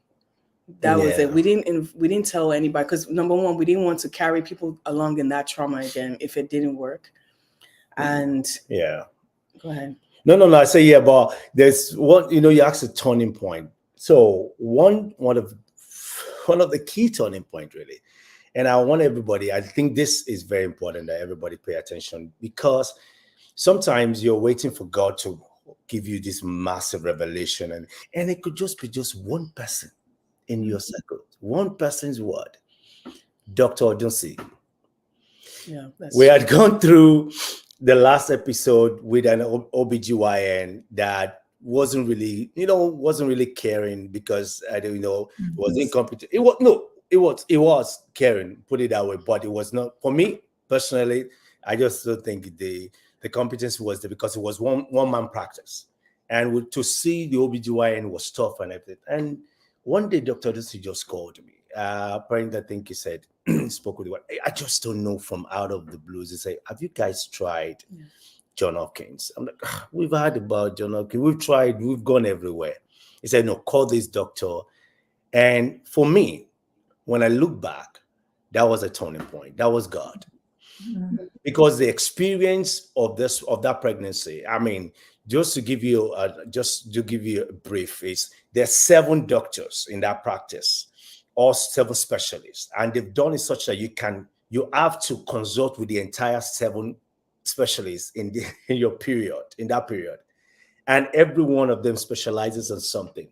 That was it. We didn't tell anybody, because number one, we didn't want to carry people along in that trauma again if it didn't work. And go ahead. No. I say but there's one. You asked a turning point. So one of the key turning point, really. And I want everybody, I think this is very important that everybody pay attention, because sometimes you're waiting for God to give you this massive revelation, and it could just be just one person in your circle, one person's word. Dr. Odunsi. Yeah, we had gone through the last episode with an OBGYN that wasn't really caring, because I don't was incompetent. It was caring, put it that way, but it was not, for me personally. I just don't think the competence was there, because it was one man practice, and to see the OBGYN was tough and everything. And one day Dr. Dusi just called me. Apparently, I think he said, spoke with one. I just don't know, from out of the blues. He said, have you guys tried John Hopkins? I'm like, we've heard about John Hopkins. We've tried, we've gone everywhere. He said, no, call this doctor. And for me, when I look back, that was a turning point. That was God. Because the experience of that pregnancy, I mean, just to give you a brief, is there's 7 doctors in that practice, or 7 specialists, and they've done it such that you have to consult with the entire 7 specialists in that period, and every one of them specializes in something.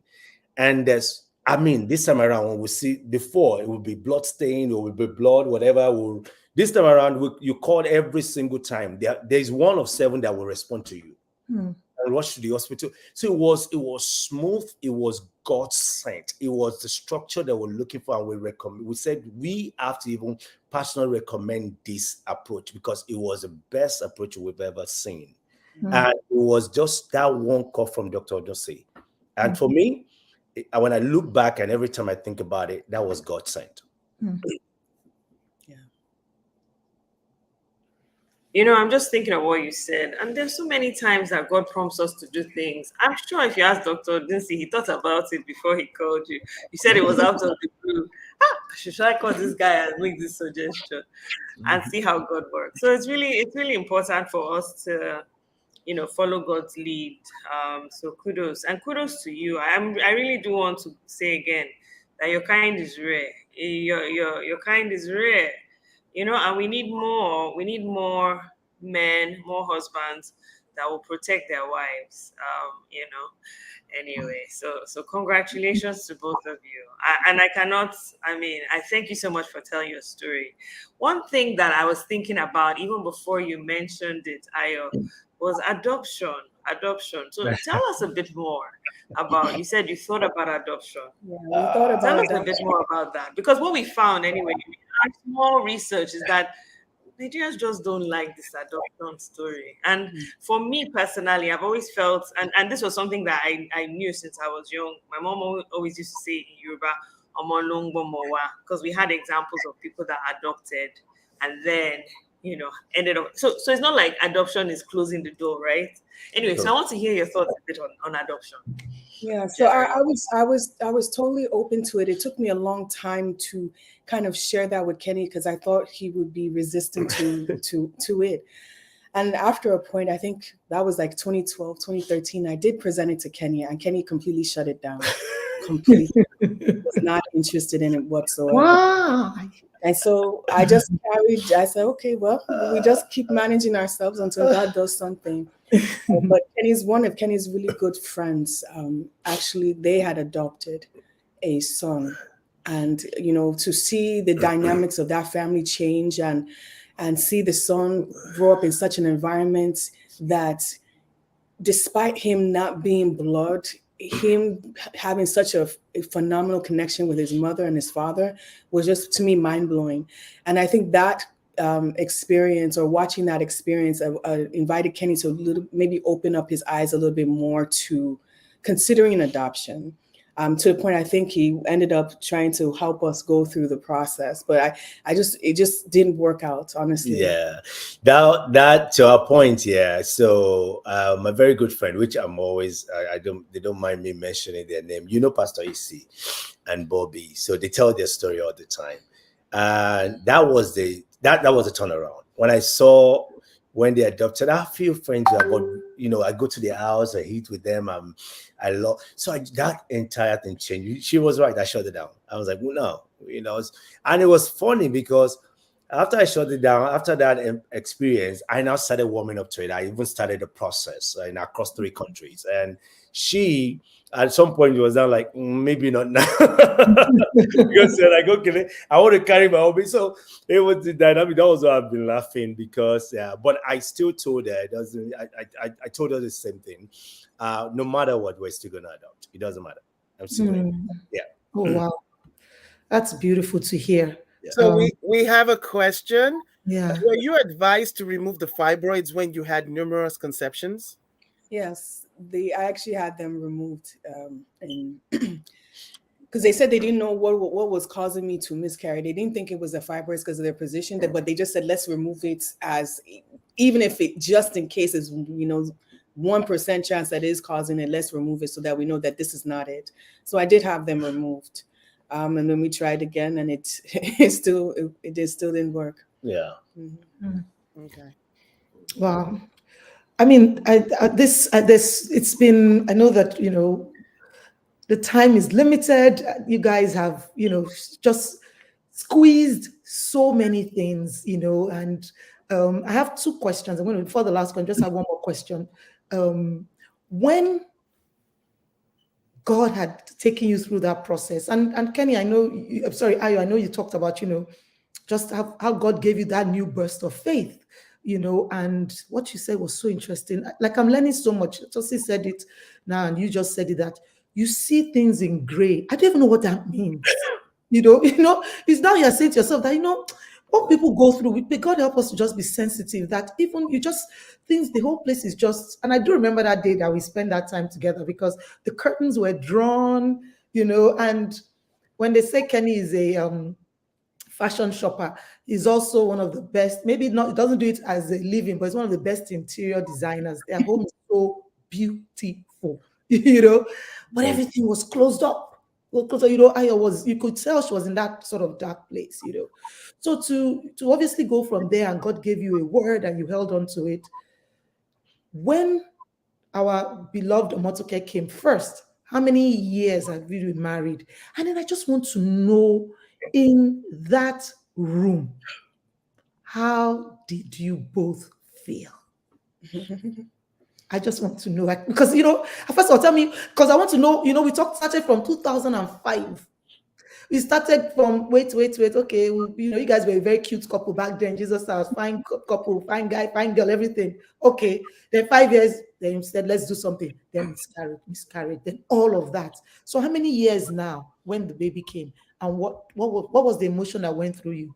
And this time around, when we see, before it would be blood stain, or it would be blood, whatever. This time around, you call every single time. There's one of 7 that will respond to you and rush to the hospital. So it was smooth. It was God sent. It was the structure that we're looking for, and we said we have to even personally recommend this approach, because it was the best approach we've ever seen. And it was just that one call from Dr. Odunsi. And for me, when I look back and every time I think about it, that was God sent. I'm just thinking of what you said, and there's so many times that God prompts us to do things. I'm sure if you ask Dr. Dincy, he thought about it before he called you. You said it was out of the blue. Should I call this guy and make this suggestion and see how God works? So it's really important for us to, follow God's lead. So kudos to you. I really do want to say again that your kind is rare. Your kind is rare. And we need more men, more husbands that will protect their wives. Anyway, so congratulations to both of you. I thank you so much for telling your story. One thing that I was thinking about even before you mentioned it, Ayo, was adoption. So tell us a bit more about, you said you thought about adoption. Yeah, we thought about Tell us that. a bit more about that, because what we found anyway, in our small research, is that Nigerians just don't like this adoption story. And for me personally, I've always felt, and this was something that I knew since I was young. My mom always used to say in Yoruba, because we had examples of people that adopted and then, ended up. So it's not like adoption is closing the door, right? Anyway, so I want to hear your thoughts a bit on adoption. Yeah, so I was totally open to it. It took me a long time to kind of share that with Kenny because I thought he would be resistant to it. And after a point, I think that was like 2012, 2013, I did present it to Kenny, and Kenny completely shut it down. Completely was not interested in it whatsoever. Wow. And so I said, okay, well, we just keep managing ourselves until God does something. But one of Kenny's really good friends, actually, they had adopted a son. And, to see the dynamics of that family change and see the son grow up in such an environment that despite him not being blood, him having such a phenomenal connection with his mother and his father was just, to me, mind-blowing. And I think that experience, or watching that experience, invited Kenny to maybe open up his eyes a little bit more to considering an adoption. To the point, I think he ended up trying to help us go through the process, but it just didn't work out, honestly. Yeah, that to our point. Yeah. So my very good friend, which I'm always, they don't mind me mentioning their name. Pastor EC and Bobby. So they tell their story all the time, and that was a turnaround. When I saw when they adopted, I have a few friends who about, I go to their house, I eat with them. I love, that entire thing changed. She was right. I shut it down. I was like, well, no, and it was funny because after I shut it down, after that experience, I now started warming up to it. I even started the process across 3 countries. And she, at some point, was down like, maybe not now. Because they're like, okay, I want to carry my hobby. So it was the dynamic. That was why I've been laughing because, but I still told her, I told her the same thing. No matter what, we're still going to adopt. It doesn't matter. I'm still Yeah. Oh, wow. That's beautiful to hear. Yeah. So we have a question. Yeah. Were you advised to remove the fibroids when you had numerous conceptions? Yes, I actually had them removed, because they said they didn't know what was causing me to miscarry. They didn't think it was the fibroids because of their position, but they just said, let's remove it, as even if it just in case is 1% chance that is causing it, let's remove it so that we know that this is not it. So I did have them removed, and then we tried again, and it still didn't work. Yeah. Mm-hmm. Okay. Wow. I mean, it's been, I know that, the time is limited. You guys have, just squeezed so many things, and I have 2 questions. I'm going to, before the last one, just have one more question. When God had taken you through that process, and Kenny, Ayo, I know you talked about, just how God gave you that new burst of faith, and what you said was so interesting. Like, I'm learning so much. Tosi said it now, and you just said it, that you see things in gray. I don't even know what that means. It's now you're saying to yourself that, what people go through, God help us to just be sensitive, that even you just things, the whole place is just, and I do remember that day that we spent that time together because the curtains were drawn, and when they say Kenny is a fashion shopper, he's also one of the best, maybe not, he doesn't do it as a living, but he's one of the best interior designers. Their home is so beautiful, but everything was closed up. Well, because Aya was, you could tell she was in that sort of dark place, So to obviously go from there, and God gave you a word and you held on to it. When our beloved Omotoke came first, how many years have you been married? And then I just want to know, in that room, how did you both feel? I just want to know, like, because first of all, tell me, because I want to know. We started from 2005. We started from wait. Okay, you guys were a very cute couple back then. Jesus house, fine couple, fine guy, fine girl, everything. Okay, then 5 years, then you said let's do something. Then miscarried, then all of that. So how many years now when the baby came, and what was the emotion that went through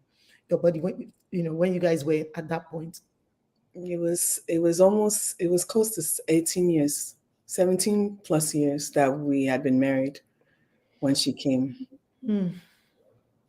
your body when you guys were at that point? It was close to 18 years, 17 plus years that we had been married when she came.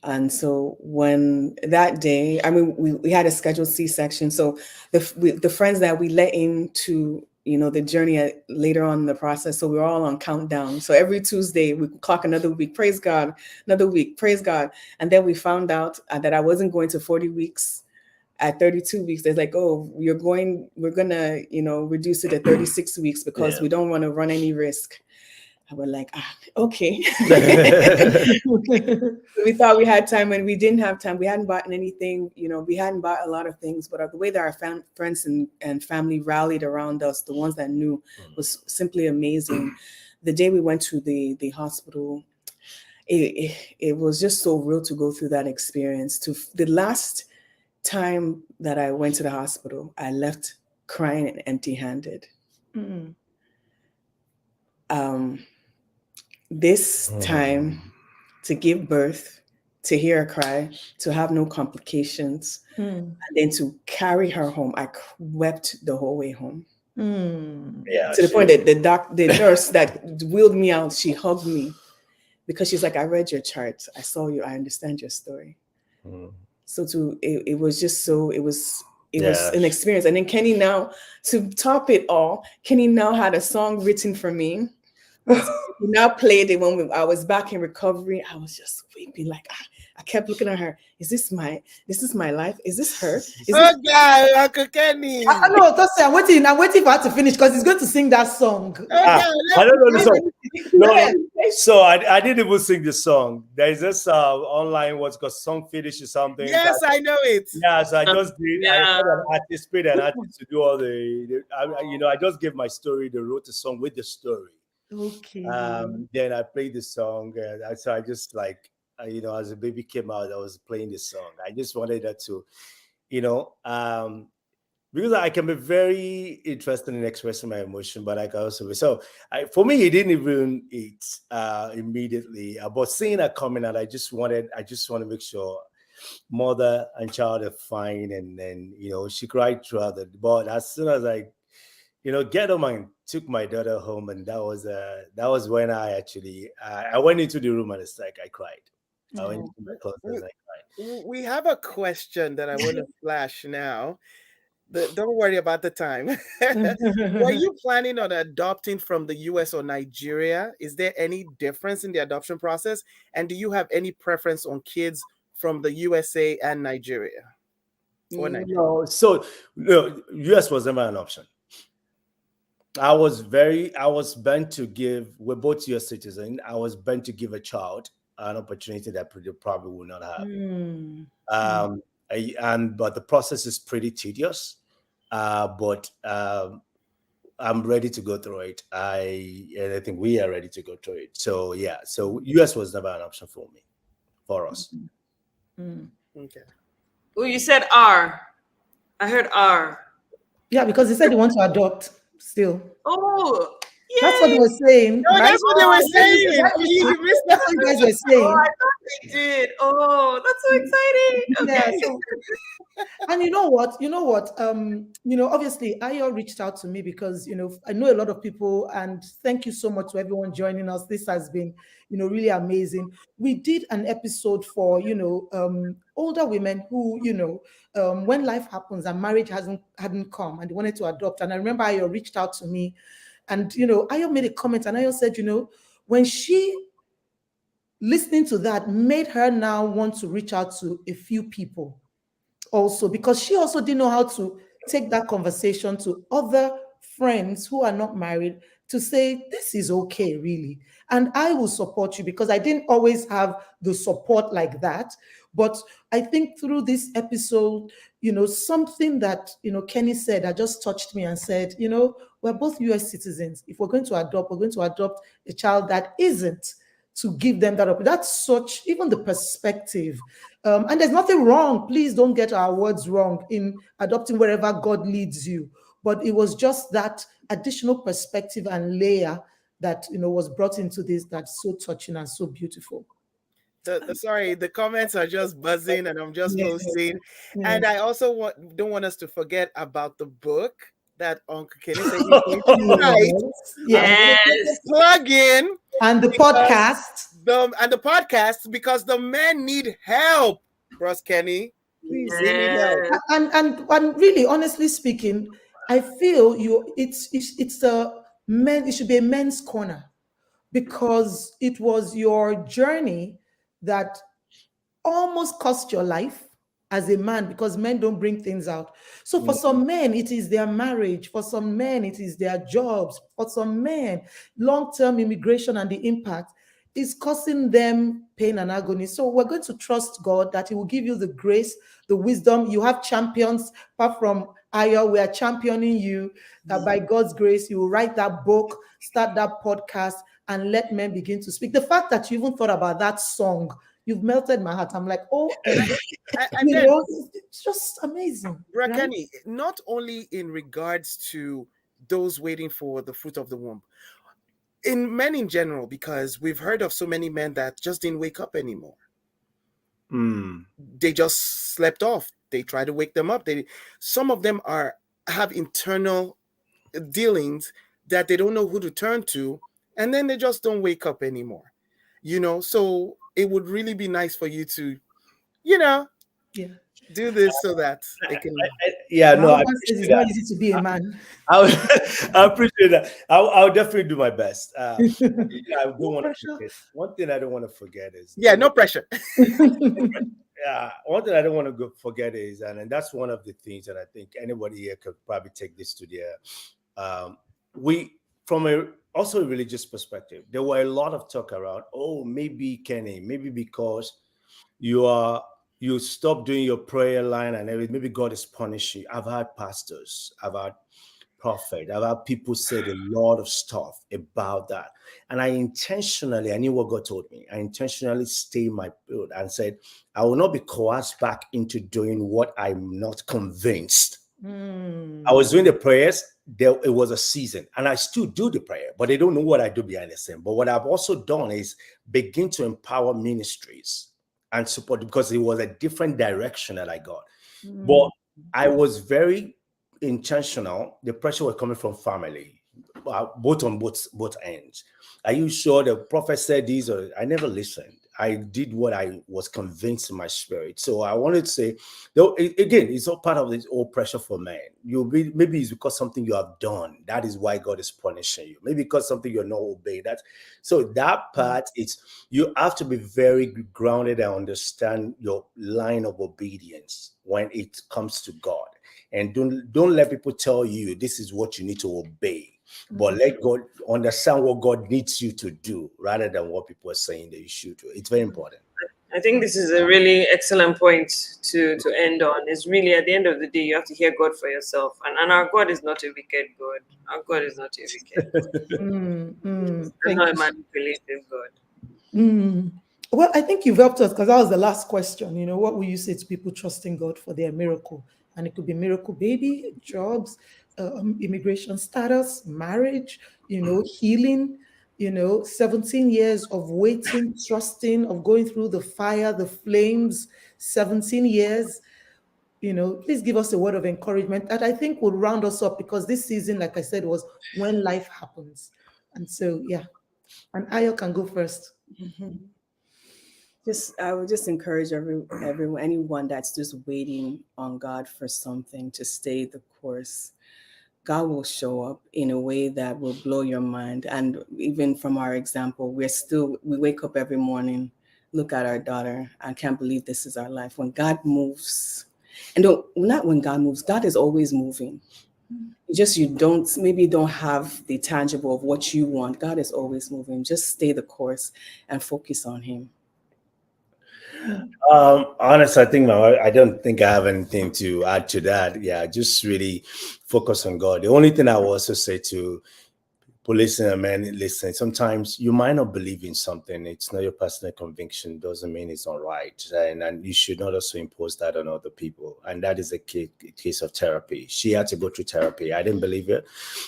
And so when that day, I mean, we had a scheduled C-section. So the friends that we let into, the journey later on in the process, so we were all on countdown. So every Tuesday we clock another week, praise God, another week, praise God. And then we found out that I wasn't going to 40 weeks. At 32 weeks, they're like, oh, we're gonna, reduce it to 36 weeks because we don't want to run any risk. I was like, okay. We thought we had time and we didn't have time. We hadn't bought anything, we hadn't bought a lot of things, but the way that our friends and family rallied around us, the ones that knew, was simply amazing. The day we went to the hospital, it was just so real to go through that experience. The last time that I went to the hospital, I left crying and empty-handed. This time, to give birth, to hear her cry, to have no complications, and then to carry her home, I wept the whole way home. Yeah, to the point that the nurse that wheeled me out, she hugged me because she's like, I read your chart, I saw you, I understand your story. So it was just so, it was an experience. And then Kenny now, to top it all, Kenny now had a song written for me. He now played it when I was back in recovery. I was just weeping, like I kept looking at her. This is my life. Is this her? Uncle Kenny. No, I'm waiting for her to finish because he's going to sing that song. I don't know the song. No, so I didn't even sing the song. There is this online what's called Song Finish or something. Yes, I know it. Yeah, so I just did. I had an artist, paid an artist to do all I just gave my story. They wrote a song with the story. Okay. Then I played the song, and so I just as the baby came out, I was playing the song. I just wanted that to, because I can be very interested in expressing my emotion, but I can also be for me, he didn't even eat immediately. But seeing her coming out, I just want to make sure mother and child are fine, and then she cried throughout it. But as soon as I get home and took my daughter home, and that was when I actually I went into the room and it's like I cried. I went into my closet and I cried. We have a question that I want to flash now. Don't worry about the time. Were you planning on adopting from the US or Nigeria? Is there any difference in the adoption process? And do you have any preference on kids from the USA and Nigeria? No, US was never an option. I was bent to give, we're both US citizens. I was bent to give a child an opportunity that they probably would not have. But the process is pretty tedious. But I'm ready to go through it. And I think we are ready to go through it. So US was never an option for us. Okay. Well, you said R. I heard R. Yeah, because they said they want to adopt still. Oh, yay. That's what they were saying. No, that's what they were saying. You missed that. That's what you guys were saying. Oh, I thought they did. Oh, that's so exciting. Okay. Yeah, and you know what? Obviously, Ayo reached out to me because I know a lot of people, and thank you so much to everyone joining us. This has been really amazing. We did an episode for older women who when life happens and marriage hadn't come and they wanted to adopt. And I remember Ayo reached out to me, and Ayo made a comment, and Ayo said when she listening to that made her now want to reach out to a few people also, because she also didn't know how to take that conversation to other friends who are not married to say, this is okay, really. And I will support you, because I didn't always have the support like that. But I think through this episode, something that, Kenny said, that just touched me and said, we're both US citizens. If we're going to adopt a child that isn't, to give them that opportunity. That's such, even the perspective. And there's nothing wrong. Please don't get our words wrong in adopting wherever God leads you. But it was just that additional perspective and layer that, was brought into this that's so touching and so beautiful. Sorry, the comments are just buzzing and I'm just posting. Yeah. And I also don't want us to forget about the book that Uncle Kenny said he's going to write. Yes. Plug in. And the podcast. The podcast, because the men need help, Bros Kenny. Please, they need help. And really, honestly speaking, I feel it's a men, it should be a men's corner, because it was your journey that almost cost your life as a man, because men don't bring things out. So for some men, it is their marriage. For some men, it is their jobs. For some men, long-term immigration and the impact is causing them pain and agony. So we're going to trust God that He will give you the grace, the wisdom. You have champions. Apart from Ayo, we are championing you, that by God's grace, you will write that book, start that podcast, and let men begin to speak. The fact that you even thought about that song, you've melted my heart. I'm like, oh, and it's just amazing. Kenny, not only in regards to those waiting for the fruit of the womb, in men in general, because we've heard of so many men that just didn't wake up anymore. They just slept off. They try to wake them up. Some of them have internal dealings that they don't know who to turn to, and then they just don't wake up anymore. So it would really be nice for you to, do this so that they can. It's not easy to be a man. I appreciate that. I'll definitely do my best. I don't want to forget. One thing I don't want to forget is no pressure. One thing I don't want to forget is, and that's one of the things that I think anybody here could probably take this to their. From also a religious perspective, there were a lot of talk around, maybe Kenny, maybe because you stop doing your prayer line and everything, maybe God is punishing you. I've had pastors, I've had prophets, I've had people say a lot of stuff about that. And I knew what God told me. I intentionally stayed my field and said, I will not be coerced back into doing what I'm not convinced. I was doing the prayers. It was a season, and I still do the prayer, but they don't know what I do behind the scene. But what I've also done is begin to empower ministries and support, because it was a different direction that I got. But I was very intentional. The pressure was coming from family, both on both ends. Are you sure the prophet said these? Or I never listened. I did what I was convinced in my spirit. So I wanted to say, though, again, it's all part of this old pressure for men. Maybe it's because something you have done. That is why God is punishing you. Maybe because something you're not obeying. So that part, you have to be very grounded and understand your line of obedience when it comes to God. And don't let people tell you this is what you need to obey. But let God understand what God needs you to do rather than what people are saying that you should do. It's very important. I think this is a really excellent point to end on. It's really, at the end of the day, you have to hear God for yourself. And our God is not a wicked God. Our God is not a wicked God. He's not a manipulative God. Well, I think you've helped us, because that was the last question. What will you say to people trusting God for their miracle? And it could be miracle baby, jobs, immigration status, marriage, healing, 17 years of waiting, trusting, of going through the fire, the flames, 17 years. Please give us a word of encouragement that I think will round us up, because this season, like I said, was when life happens. And so, and Ayo can go first. I would just encourage anyone that's just waiting on God for something to stay the course. God will show up in a way that will blow your mind. And even from our example, we wake up every morning, look at our daughter, I can't believe this is our life. When God moves, not when God moves, God is always moving. You don't have the tangible of what you want. God is always moving. Just stay the course and focus on Him. Honestly, I don't think I have anything to add to that. Yeah, just really focus on God. The only thing I will also say to listener, man, listen, sometimes you might not believe in something. It's not your personal conviction. Doesn't mean it's not right. And you should not also impose that on other people. And that is a case of therapy. She had to go through therapy. I didn't believe it.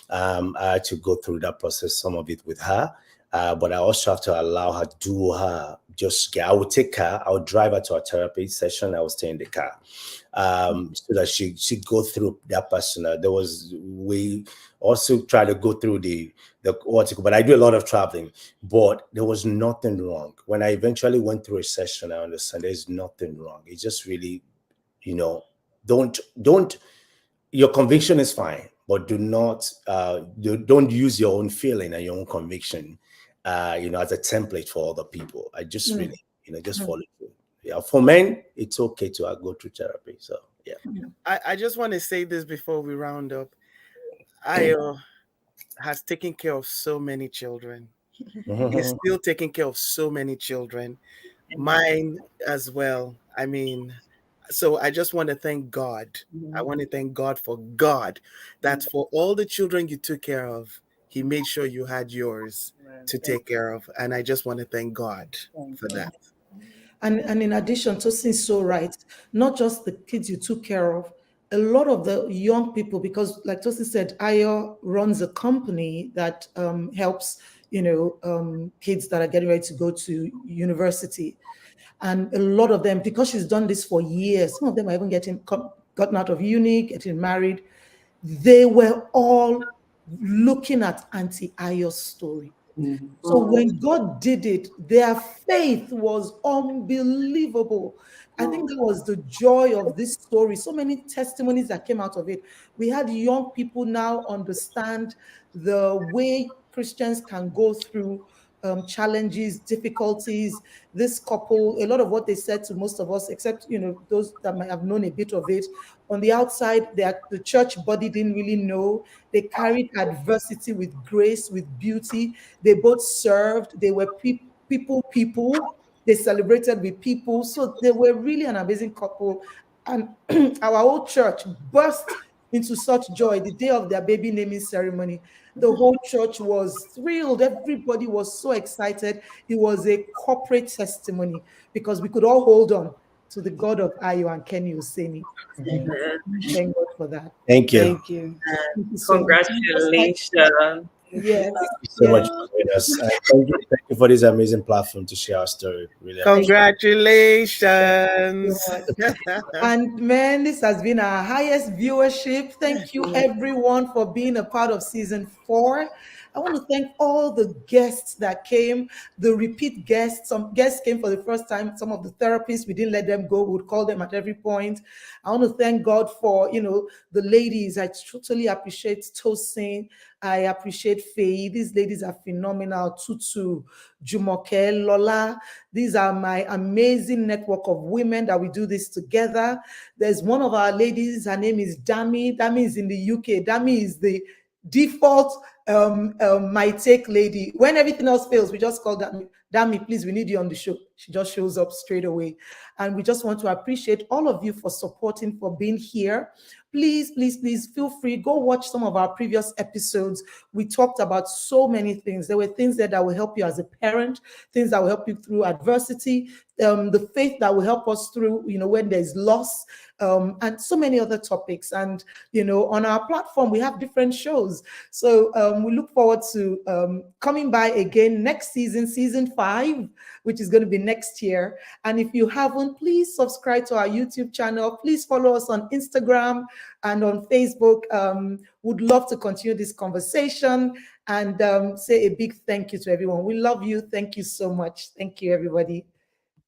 I had to go through that process, some of it with her. But I also have to allow her to do her. I would take her, I would drive her to a therapy session. I would stay in the car. So that she go through that personal. We also try to go through the article, but I do a lot of traveling. But there was nothing wrong when I eventually went through a session. I understand there's nothing wrong. It's just really, don't. Your conviction is fine, but do not don't use your own feeling and your own conviction, as a template for other people. I just really, just follow through. Yeah, for men, it's okay to go through therapy. So yeah. I just want to say this before we round up. Ayo has taken care of so many children. He's still taking care of so many children. Mine as well. I mean, so I just want to thank God. I want to thank God for God, that for all the children you took care of, He made sure you had yours to take care of. And I just want to thank God for that. And in addition, Tosin's so right, not just the kids you took care of, a lot of the young people, because like Tosin said, Ayo runs a company that helps, kids that are getting ready to go to university. And a lot of them, because she's done this for years, some of them are even gotten out of uni, getting married. They were all looking at Auntie Ayo's story. So when God did it, their faith was unbelievable. I think that was the joy of this story. So many testimonies that came out of it. We had young people now understand the way Christians can go through challenges, difficulties. This couple, a lot of what they said to most of us, except those that might have known a bit of it, on the outside, the church body didn't really know. They carried adversity with grace, with beauty. They both served. They were people. They celebrated with people. So they were really an amazing couple. And our whole church burst into such joy the day of their baby naming ceremony. The whole church was thrilled. Everybody was so excited. It was a corporate testimony because we could all hold on to the God of Ayo and Kenny Oseni. Thank God for that. Thank you. Thank you. Thank you so much. Congratulations. Yes. Thank you so much for joining us. Thank you for this amazing platform to share our story. Really Congratulations. And man, this has been our highest viewership. Thank you everyone for being a part of season 4. I want to thank all the guests that came, the repeat guests. Some guests came for the first time. Some of the therapists, we didn't let them go. We would call them at every point. I want to thank God for, the ladies. I totally appreciate Tosin. I appreciate Faye. These ladies are phenomenal. Tutu, Jumoke, Lola. These are my amazing network of women that we do this together. There's one of our ladies. Her name is Dami. Dami is in the UK. Dami is the default my take lady. When everything else fails, we just call Dami, please, we need you on the show. She just shows up straight away. And we just want to appreciate all of you for supporting, for being here. Please, please, please feel free. Go watch some of our previous episodes. We talked about so many things. There were things there that will help you as a parent, things that will help you through adversity, the faith that will help us through, when there's loss, and so many other topics. And, on our platform, we have different shows. So we look forward to coming by again next season, season 5, which is going to be next year. And if you haven't, please subscribe to our YouTube channel. Please follow us on Instagram and on Facebook. Would love to continue this conversation and say a big thank you to everyone. We love you. Thank you so much. Thank you, everybody.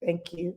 Thank you.